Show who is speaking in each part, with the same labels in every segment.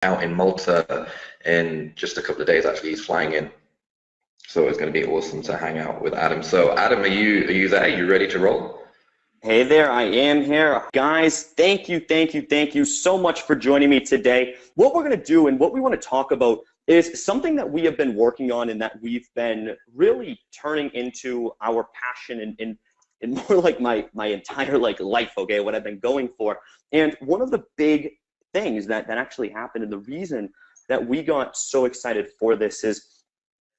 Speaker 1: out in Malta in just a couple of days. Actually, he's flying in, so it's going to be awesome to hang out with Adam. So, Adam, are you there? Are you ready to roll?
Speaker 2: Hey there, I am here. Guys, thank you so much for joining me today. What we're going to do and what we want to talk about is something that we have been working on and that we've been really turning into our passion and more like my entire life, okay, what I've been going for. And one of the big things that actually happened and the reason that we got so excited for this is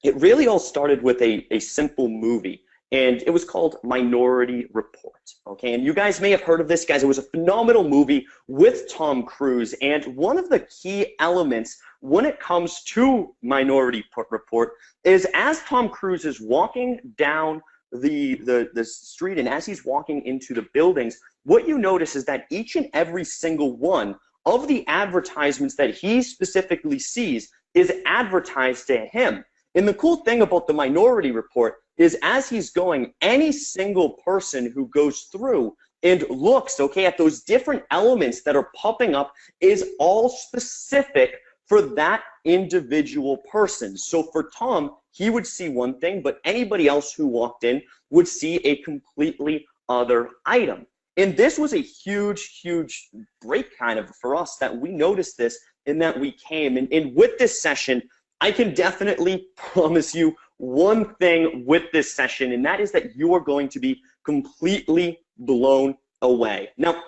Speaker 2: it really all started with a simple movie. And it was called Minority Report, okay? And you guys may have heard of this, guys. It was a phenomenal movie with Tom Cruise. And one of the key elements when it comes to Minority Report is as Tom Cruise is walking down the street and as he's walking into the buildings, what you notice is that each and every single one of the advertisements that he specifically sees is advertised to him. And the cool thing about the Minority Report is as he's going, any single person who goes through and looks, okay, at those different elements that are popping up is all specific for that individual person. So for Tom, he would see one thing, but anybody else who walked in would see a completely other item. And this was a huge break kind of for us that we noticed this and that we came. And with this session, I can definitely promise you one thing with this session, and that is that you are going to be completely blown away. Now,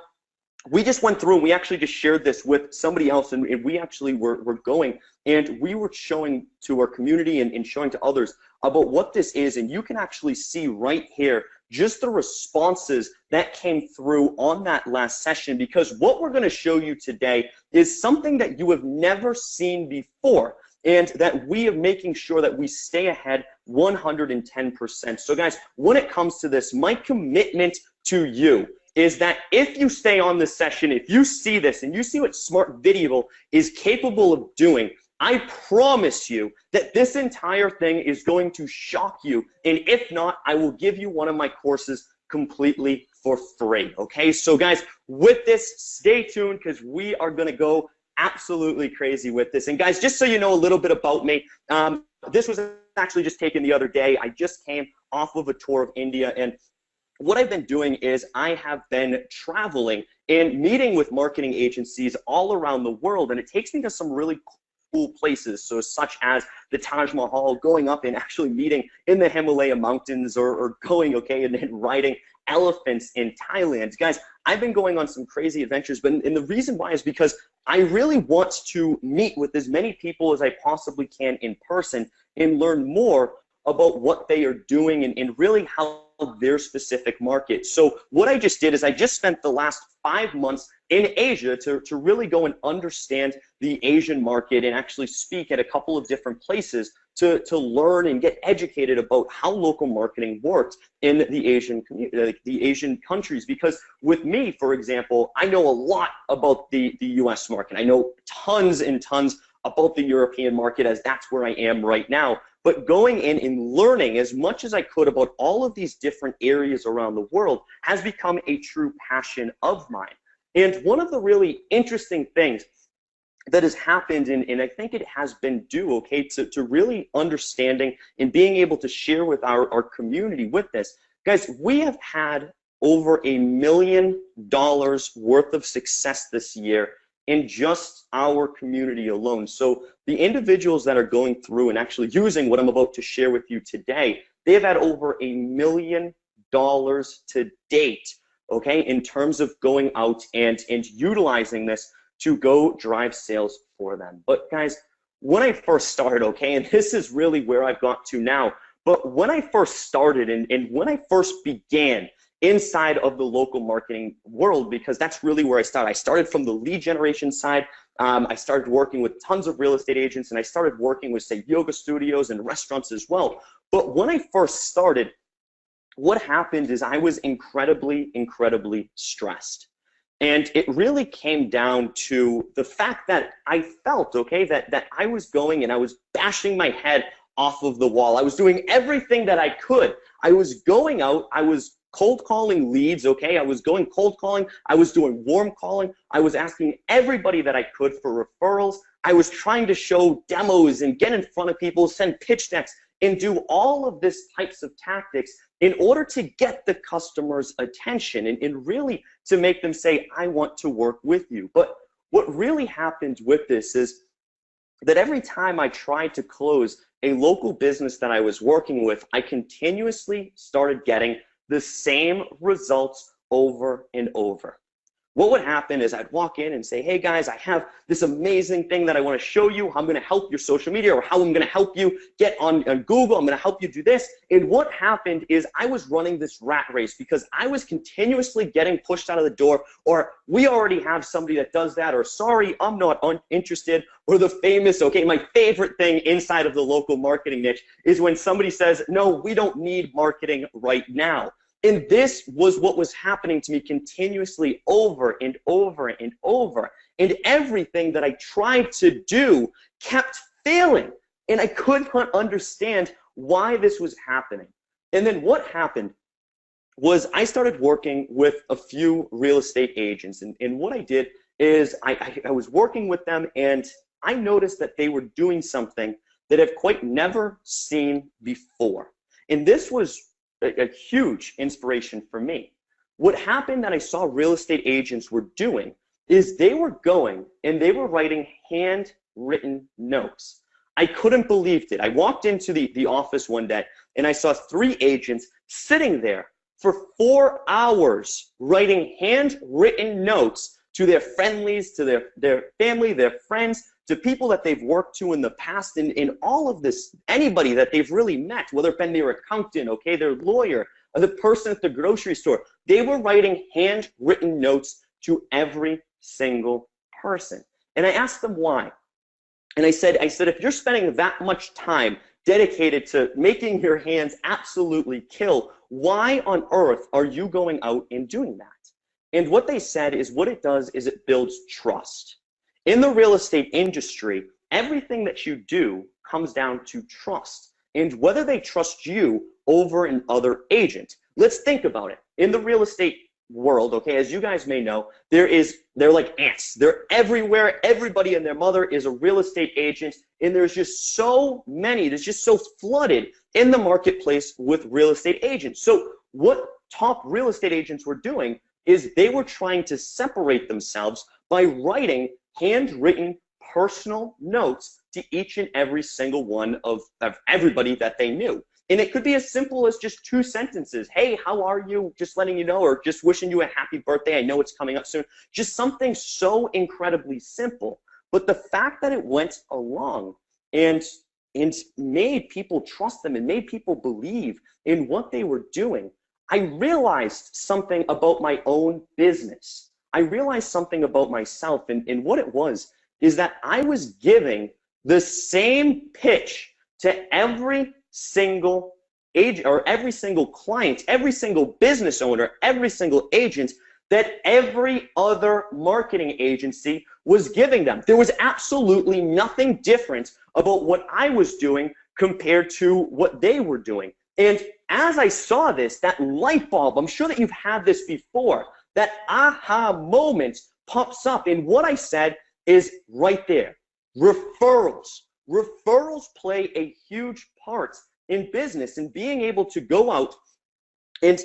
Speaker 2: we just went through and we actually just shared this with somebody else, and we actually were going and we were showing to our community and showing to others about what this is, and you can actually see right here just the responses that came through on that last session, because what we're going to show you today is something that you have never seen before, and that we are making sure that we stay ahead 110%. So guys, when it comes to this, my commitment to you is that if you stay on this session, if you see this and you see what Smart Video is capable of doing, I promise you that this entire thing is going to shock you. And if not, I will give you one of my courses completely for free. Okay, so guys, with this, stay tuned because we are going to go absolutely crazy with this. And guys, just so you know a little bit about me, this was actually just taken the other day. I just came off of a tour of India, and what I've been doing is I have been traveling and meeting with marketing agencies all around the world, and it takes me to some really cool places, so such as the Taj Mahal, going up and actually meeting in the Himalaya mountains, or going, okay, and riding elephants in Thailand. Guys, I've been going on some crazy adventures, and the reason why is because I really want to meet with as many people as I possibly can in person and learn more about what they are doing and really how their specific market. So what I just did is I just spent the last 5 months in Asia to really go and understand the Asian market and actually speak at a couple of different places to learn and get educated about how local marketing works in the Asian community, the Asian countries. Because with me, for example, I know a lot about the US market. I know tons and tons about the European market, as that's where I am right now. But going in and learning as much as I could about all of these different areas around the world has become a true passion of mine. And one of the really interesting things that has happened, and I think it has been due, okay, to really understanding and being able to share with our community with this. Guys, we have had over $1 million worth of success this year in just our community alone. So the individuals that are going through and actually using what I'm about to share with you today, they've had over $1 million to date, okay, in terms of going out and utilizing this to go drive sales for them. But guys, when I first started, okay, and this is really where I've got to now, but when I first started and when I first began inside of the local marketing world, because that's really where I started. I started from the lead generation side. I started working with tons of real estate agents, and I started working with, say, yoga studios and restaurants as well. But when I first started, what happened is I was incredibly stressed. And it really came down to the fact that I felt, okay, that I was going and I was bashing my head off of the wall. I was doing everything that I could. I was going out, I was cold calling leads, okay? I was going cold calling, I was doing warm calling, I was asking everybody that I could for referrals, I was trying to show demos and get in front of people, send pitch decks, and do all of this types of tactics in order to get the customer's attention and really to make them say, I want to work with you. But what really happened with this is that every time I tried to close a local business that I was working with, I continuously started getting the same results over and over. What would happen is I'd walk in and say, hey guys, I have this amazing thing that I want to show you. How I'm going to help your social media, or how I'm going to help you get on Google. I'm going to help you do this. And what happened is I was running this rat race because I was continuously getting pushed out of the door, or we already have somebody that does that, or sorry, I'm not interested, or the famous, okay, my favorite thing inside of the local marketing niche is when somebody says, no, we don't need marketing right now. And this was what was happening to me continuously over and over and over. And everything that I tried to do kept failing. And I could not understand why this was happening. And then what happened was I started working with a few real estate agents. And what I did is I was working with them, and I noticed that they were doing something that I've quite never seen before. And this was a huge inspiration for me. What happened that I saw real estate agents were doing is they were going and they were writing handwritten notes. I couldn't believe it. I walked into the office one day and I saw 3 agents sitting there for 4 hours writing handwritten notes to their friendlies, to their family, their friends, to people that they've worked to in the past, and in all of this, anybody that they've really met, whether it been their accountant, okay, their lawyer, or the person at the grocery store, they were writing handwritten notes to every single person. And I asked them why. And I said, if you're spending that much time dedicated to making your hands absolutely kill, why on earth are you going out and doing that? And what they said is what it does is it builds trust. In the real estate industry, everything that you do comes down to trust, and whether they trust you over another agent. Let's think about it. In the real estate world, okay, as you guys may know, they're like ants. They're everywhere. Everybody and their mother is a real estate agent, and there's just so many. There's just so flooded in the marketplace with real estate agents. So what top real estate agents were doing is they were trying to separate themselves by writing handwritten personal notes to each and every single one of everybody that they knew. And it could be as simple as just 2 sentences. Hey, how are you? Just letting you know, or just wishing you a happy birthday. I know it's coming up soon. Just something so incredibly simple. But the fact that it went along and made people trust them and made people believe in what they were doing, I realized something about my own business. I realized something about myself, and what it was is that I was giving the same pitch to every single agent, or every single client, every single business owner, every single agent that every other marketing agency was giving them. There was absolutely nothing different about what I was doing compared to what they were doing. And as I saw this, that light bulb, I'm sure that you've had this before, that aha moment pops up. And what I said is right there. Referrals. Referrals play a huge part in business, and being able to go out and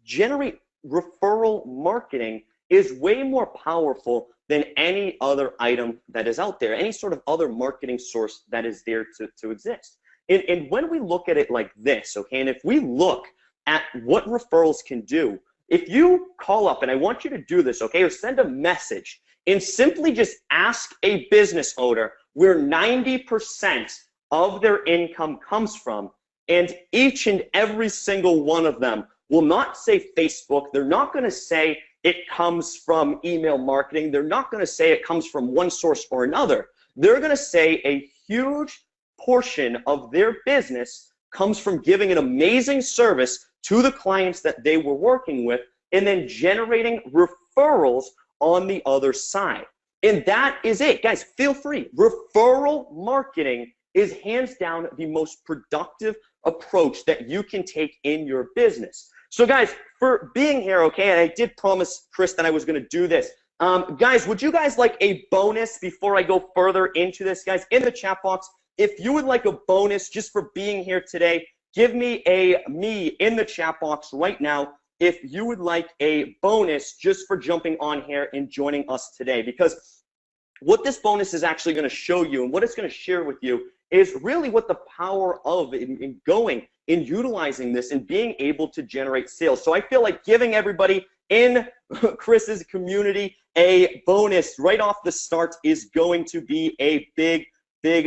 Speaker 2: generate referral marketing is way more powerful than any other item that is out there, any sort of other marketing source that is there to exist. And when we look at it like this, okay, and if we look at what referrals can do, if you call up, and I want you to do this, okay, or send a message and simply just ask a business owner where 90% of their income comes from, and each and every single one of them will not say Facebook. They're not going to say it comes from email marketing. They're not going to say it comes from one source or another. They're going to say a huge portion of their business comes from giving an amazing service to the clients that they were working with, and then generating referrals on the other side. And that is it. Guys, feel free. Referral marketing is hands down the most productive approach that you can take in your business. So guys, for being here, okay, and I did promise Chris that I was going to do this. Guys, would you guys like a bonus before I go further into this? Guys, in the chat box, if you would like a bonus just for being here today, give me in the chat box right now if you would like a bonus just for jumping on here and joining us today. Because what this bonus is actually going to show you and what it's going to share with you is really what the power of in utilizing this and being able to generate sales. So I feel like giving everybody in Chris's community a bonus right off the start is going to be a big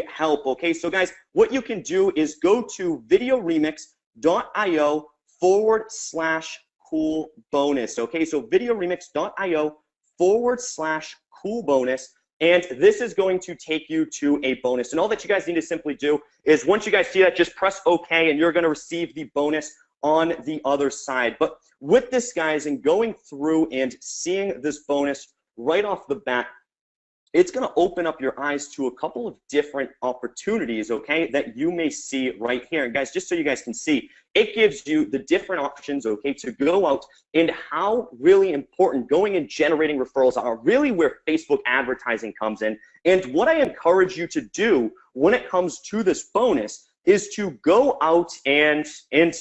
Speaker 2: help. Okay, so guys, what you can do is go to videoremix.io/cool bonus. Okay, so videoremix.io/cool bonus. And this is going to take you to a bonus. And all that you guys need to simply do is once you guys see that, just press OK, and you're going to receive the bonus on the other side. But with this, guys, and going through and seeing this bonus right off the bat, it's going to open up your eyes to a couple of different opportunities, okay, that you may see right here. And guys, just so you guys can see, it gives you the different options, okay, to go out and how really important going and generating referrals are, really where Facebook advertising comes in. And what I encourage you to do when it comes to this bonus is to go out and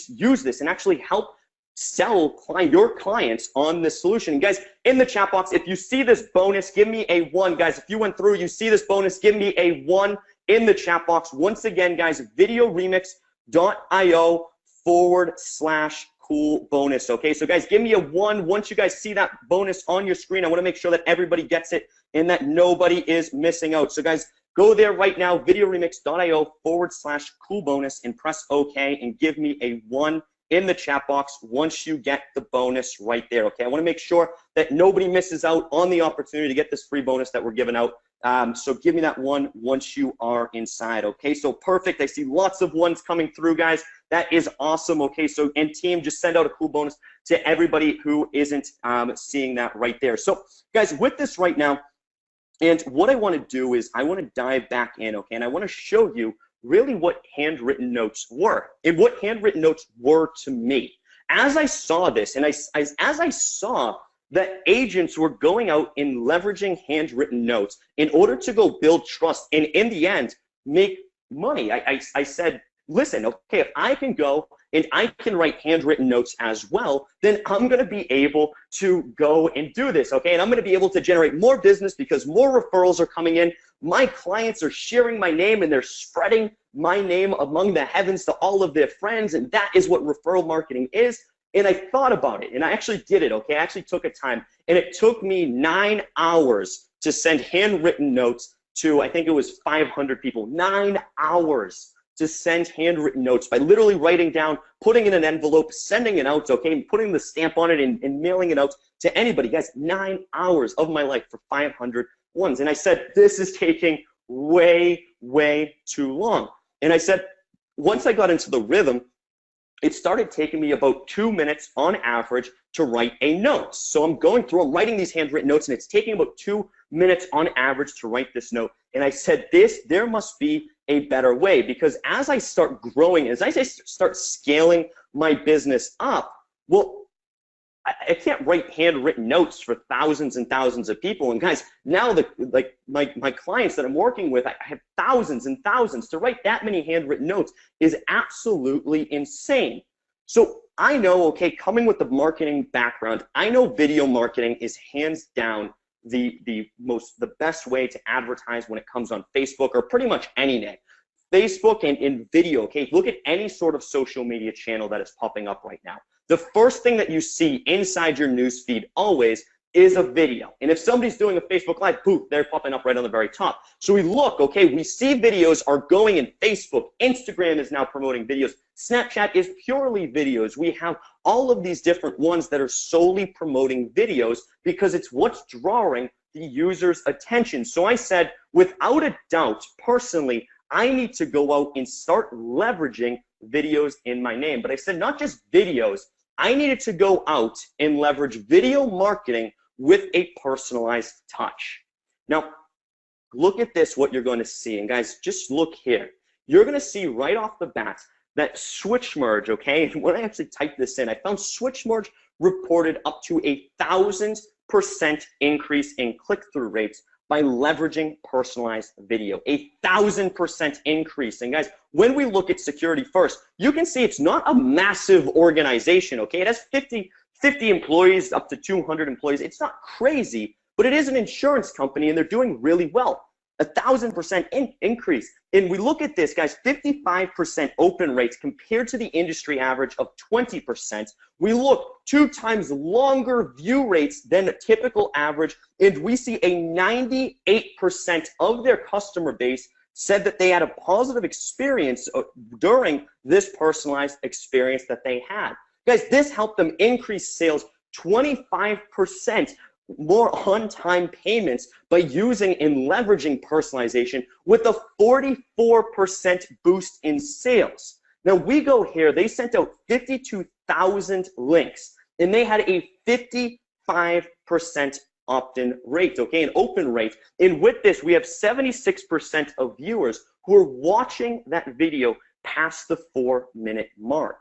Speaker 2: use this and actually help sell your clients on this solution. And guys, in the chat box, if you see this bonus, give me a 1. Guys, if you went through, you see this bonus, give me a 1 in the chat box. Once again, guys, videoremix.io/cool bonus. Okay, so guys, give me a 1 once you guys see that bonus on your screen. I want to make sure that everybody gets it and that nobody is missing out. So guys, go there right now, videoremix.io/cool bonus, and press OK and give me a 1 in the chat box once you get the bonus right there. Okay, I want to make sure that nobody misses out on the opportunity to get this free bonus that we're giving out. So give me that 1 once you are inside. Okay, so perfect. I see lots of 1s coming through, guys. That is awesome. Okay, so and team, just send out a cool bonus to everybody who isn't seeing that right there. So guys, with this right now, and what I want to do is I want to dive back in, okay, and I want to show you really what handwritten notes were and what handwritten notes were to me. As I saw this and as I saw that agents were going out and leveraging handwritten notes in order to go build trust and in the end make money, I said, listen, okay, if I can go and I can write handwritten notes as well, then I'm going to be able to go and do this, okay? And I'm going to be able to generate more business because more referrals are coming in. My clients are sharing my name and they're spreading my name among the heavens to all of their friends, and that is what referral marketing is. And I thought about it, and I actually did it, okay? I actually took a time, and it took me 9 hours to send handwritten notes to, I think it was 500 people. 9 hours to send handwritten notes by literally writing down, putting in an envelope, sending it out, okay, and putting the stamp on it and mailing it out to anybody. Guys, 9 hours of my life for 500 ones. And I said, this is taking way too long. And I said, once I got into the rhythm, it started taking me about 2 minutes on average to write a note. So I'm I'm writing these handwritten notes, and it's taking about 2 minutes on average to write this note. And I said, there must be a better way, because as I start growing, as I start scaling my business up, well, I can't write handwritten notes for thousands and thousands of people. And guys, now my clients that I'm working with, I have thousands and thousands. To write that many handwritten notes is absolutely insane. So I know, okay, coming with the marketing background, I know video marketing is hands down the best way to advertise when it comes on Facebook or pretty much any day. Facebook and in video, okay, look at any sort of social media channel that is popping up right now. The first thing that you see inside your news feed always is a video. And if somebody's doing a Facebook Live, poof, they're popping up right on the very top. So we look, okay, we see videos are going in Facebook. Instagram is now promoting videos. Snapchat is purely videos. We have all of these different ones that are solely promoting videos because it's what's drawing the user's attention. So I said, without a doubt, personally, I need to go out and start leveraging videos in my name. But I said, not just videos, I needed to go out and leverage video marketing with a personalized touch. Now, look at this, what you're going to see. And guys, just look here. You're going to see right off the bat that switch merge, okay, and when I actually typed this in, I found switch merge reported up to 1,000% increase in click-through rates by leveraging personalized video. 1,000% increase. And guys, when we look at Security First, you can see it's not a massive organization, okay? It has 50 employees, up to 200 employees. It's not crazy, but it is an insurance company, and they're doing really well. 1,000% increase. And we look at this, guys, 55% open rates compared to the industry average of 20%. We look 2 times longer view rates than a typical average, and we see a 98% of their customer base said that they had a positive experience during this personalized experience that they had. Guys, this helped them increase sales 25%. More on-time payments by using and leveraging personalization with a 44% boost in sales. Now we go here, they sent out 52,000 links and they had a 55% opt-in rate, okay, an open rate. And with this, we have 76% of viewers who are watching that video past the 4-minute mark.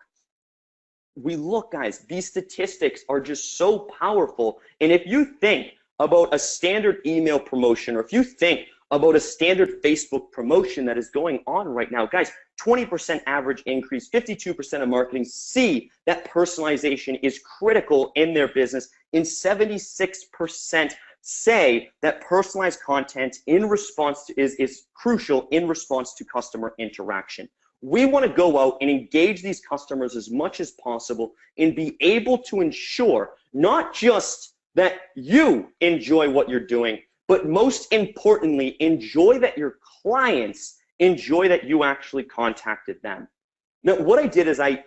Speaker 2: We look, guys, these statistics are just so powerful. And if you think about a standard email promotion, or if you think about a standard Facebook promotion that is going on right now, guys, 20% average increase, 52% of marketing see that personalization is critical in their business, and 76% say that personalized content in response to is crucial in response to customer interaction. We want to go out and engage these customers as much as possible and be able to ensure not just that you enjoy what you're doing, but most importantly, enjoy that your clients enjoy that you actually contacted them. Now, what I did is I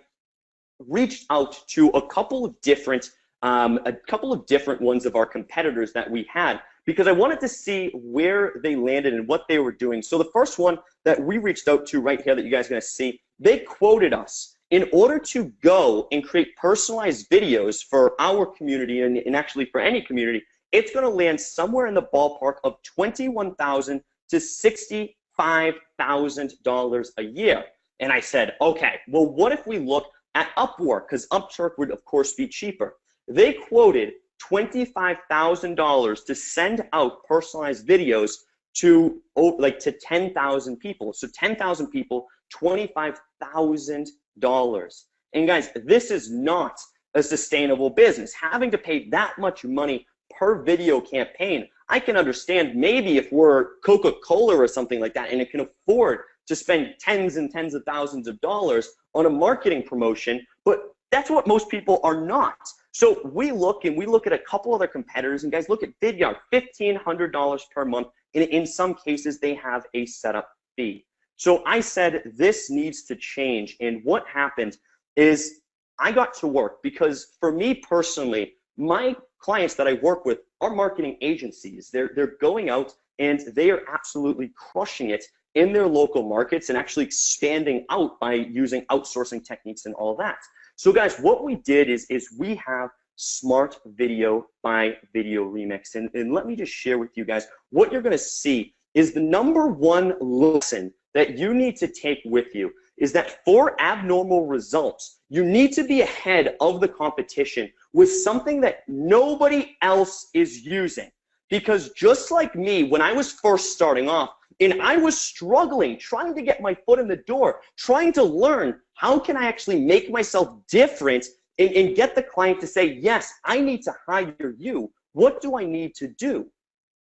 Speaker 2: reached out to a couple of different ones of our competitors that we had, because I wanted to see where they landed and what they were doing. So the first one that we reached out to right here that you guys are going to see, they quoted us. In order to go and create personalized videos for our community and actually for any community, it's going to land somewhere in the ballpark of $21,000 to $65,000 a year. And I said, okay, well, what if we look at Upwork? Because Upwork would, of course, be cheaper. They quoted $25,000 to send out personalized videos to 10,000 people. So 10,000 people, $25,000. And guys, this is not a sustainable business. Having to pay that much money per video campaign, I can understand maybe if we're Coca-Cola or something like that and it can afford to spend tens and tens of thousands of dollars on a marketing promotion, but that's what most people are not. So we look at a couple other competitors, and guys, look at Vidyard, $1,500 per month, and in some cases they have a setup fee. So I said this needs to change, and what happened is I got to work, because for me personally, my clients that I work with are marketing agencies. They're going out and they are absolutely crushing it in their local markets and actually expanding out by using outsourcing techniques and all that. So guys, what we did is we have Smart Video by Video Remix. And let me just share with you guys, what you're gonna see is the #1 lesson that you need to take with you is that for abnormal results, you need to be ahead of the competition with something that nobody else is using. Because just like me, when I was first starting off, and I was struggling, trying to get my foot in the door, trying to learn how can I actually make myself different and get the client to say, yes, I need to hire you. What do I need to do?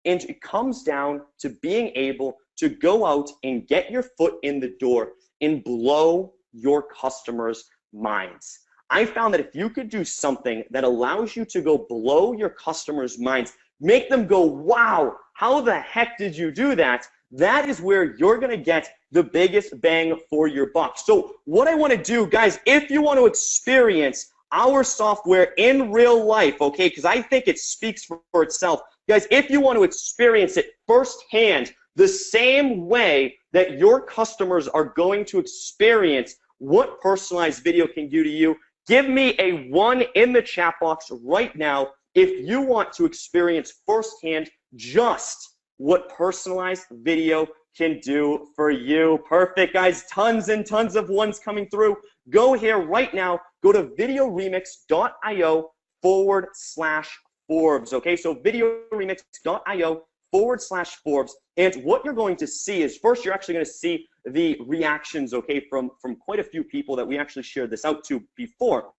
Speaker 2: And it comes down to being able to go out and get your foot in the door and blow your customers' minds. I found that if you could do something that allows you to go blow your customers' minds, make them go, wow, how the heck did you do that? That is where you're gonna get the biggest bang for your buck. So what I wanna do, guys, if you want to experience our software in real life, okay, because I think it speaks for itself. Guys, if you want to experience it firsthand, the same way that your customers are going to experience what personalized video can do to you, give me a 1 in the chat box right now if you want to experience firsthand just what personalized video can do for you. Perfect, guys. Tons and tons of ones coming through. Go here right now. Go to videoremix.io/Forbes. Okay, so videoremix.io/Forbes. And what you're going to see is, first, you're actually going to see the reactions, okay, from quite a few people that we actually shared this out to before.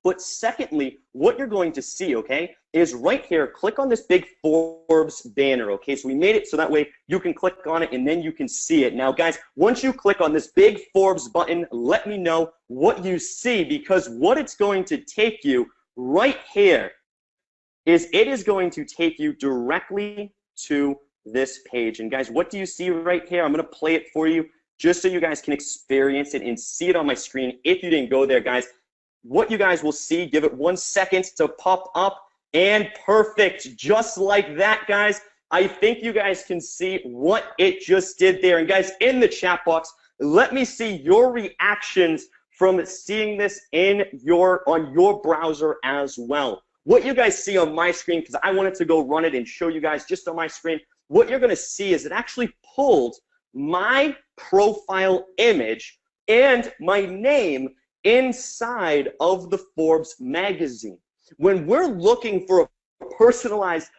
Speaker 2: But secondly, what you're going to see, okay, is right here, click on this big Forbes banner, okay? So we made it so that way you can click on it and then you can see it. Now, guys, once you click on this big Forbes button, let me know what you see, because what it's going to take you right here is it is going to take you directly to this page. And guys, what do you see right here? I'm going to play it for you just so you guys can experience it and see it on my screen. If you didn't go there, guys, what you guys will see, give it 1 second to pop up, and perfect, just like that, guys. I think you guys can see what it just did there. And guys, in the chat box, let me see your reactions from seeing this on your browser as well. What you guys see on my screen, because I wanted to go run it and show you guys just on my screen, what you're gonna see is it actually pulled my profile image and my name inside of the Forbes magazine. When we're looking for a personalized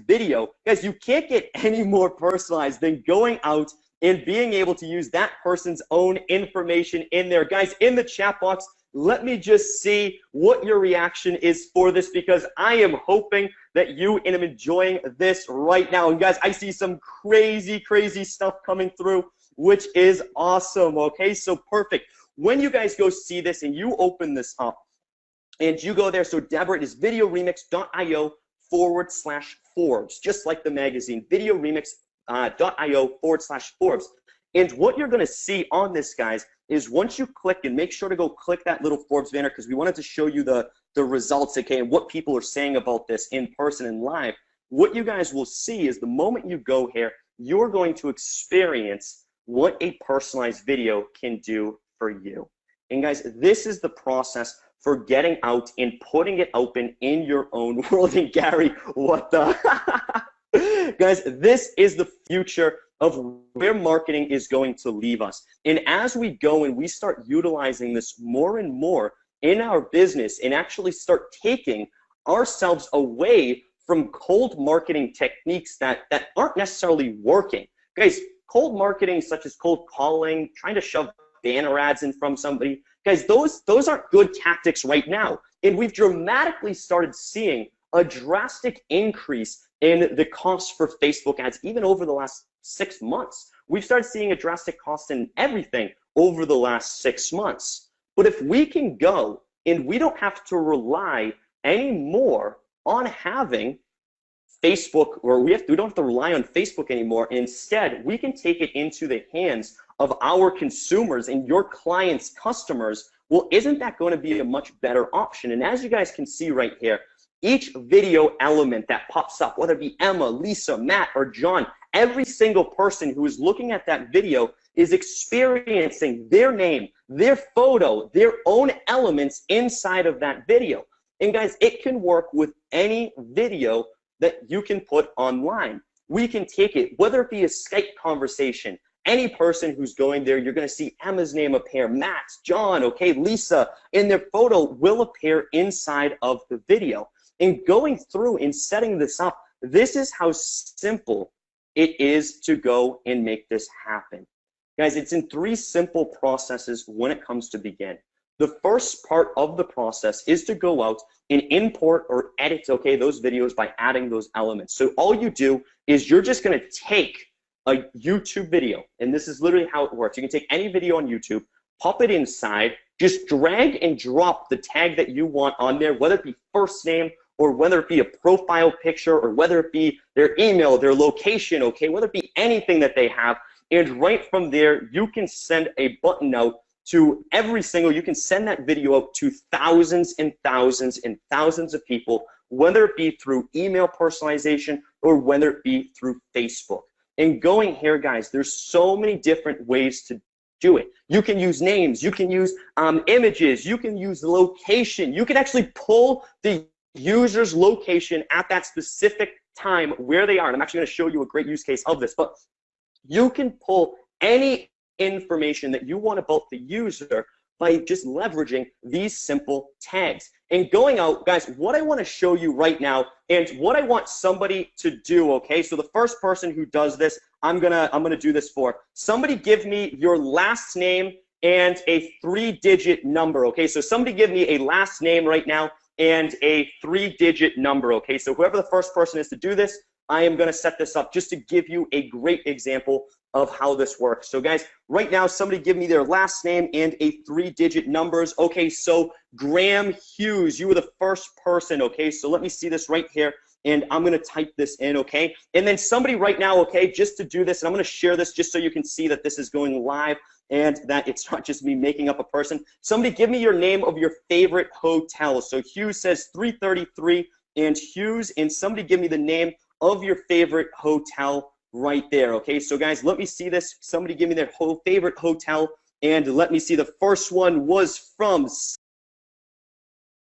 Speaker 2: video, guys, you can't get any more personalized than going out and being able to use that person's own information in there. Guys, in the chat box, let me just see what your reaction is for this, because I am hoping that you and I'm enjoying this right now. And guys, I see some crazy, crazy stuff coming through, which is awesome, okay? So perfect. When you guys go see this and you open this up and you go there, so Deborah, it is videoremix.io/Forbes, just like the magazine, videoremix.io/Forbes. And what you're gonna see on this, guys, is once you click, and make sure to go click that little Forbes banner, because we wanted to show you the results, okay, and what people are saying about this in person and live. What you guys will see is the moment you go here, you're going to experience what a personalized video can do for you. And guys, this is the process for getting out and putting it open in your own world. And Gary, what the? Guys, this is the future of where marketing is going to leave us. And as we go and we start utilizing this more and more in our business and actually start taking ourselves away from cold marketing techniques that aren't necessarily working. Guys, cold marketing such as cold calling, trying to shove banner ads in from somebody, guys, those aren't good tactics right now. And we've dramatically started seeing a drastic increase in the cost for Facebook ads even over the last 6 months. We've started seeing a drastic cost in everything over the last 6 months. But if we can go and we don't have to rely anymore on having Facebook, or we don't have to rely on Facebook anymore. Instead, we can take it into the hands of our consumers and your clients' customers. Well, isn't that going to be a much better option? And as you guys can see right here, each video element that pops up, whether it be Emma, Lisa, Matt, or John, every single person who is looking at that video is experiencing their name, their photo, their own elements inside of that video. And guys, it can work with any video that you can put online. We can take it, whether it be a Skype conversation, any person who's going there, you're going to see Emma's name appear, Matt's, John, okay, Lisa, and their photo will appear inside of the video. And going through and setting this up, this is how simple it is to go and make this happen. Guys, it's in 3 simple processes when it comes to begin. The first part of the process is to go out and import or edit, okay, those videos by adding those elements. So all you do is you're just going to take a YouTube video, and this is literally how it works. You can take any video on YouTube, pop it inside, just drag and drop the tag that you want on there, whether it be first name or whether it be a profile picture or whether it be their email, their location, okay, whether it be anything that they have. And right from there, you can send a button out to every single, you can send that video out to thousands and thousands and thousands of people, whether it be through email personalization or whether it be through Facebook. And going here, guys, there's so many different ways to do it. You can use names, you can use images, you can use location, you can actually pull the user's location at that specific time where they are, and I'm actually going to show you a great use case of this, but you can pull any information that you want about the user by just leveraging these simple tags. And going out, guys, what I want to show you right now and what I want somebody to do, okay? So the first person who does this, I'm gonna do this for. Somebody give me your last name and a 3-digit number, okay? So somebody give me a last name right now and a 3-digit number, okay? So whoever the first person is to do this, I am gonna set this up just to give you a great example of how this works. So guys, right now, somebody give me their last name and a 3-digit numbers. Okay, so Graham Hughes, you were the first person, okay? So let me see this right here, and I'm gonna type this in, okay? And then somebody right now, okay, just to do this, and I'm gonna share this just so you can see that this is going live and that it's not just me making up a person. Somebody give me your name of your favorite hotel. So Hughes says 333 and Hughes, and somebody give me the name of your favorite hotel right there, okay? So guys, let me see this. Somebody give me their favorite hotel, and let me see. The first one was from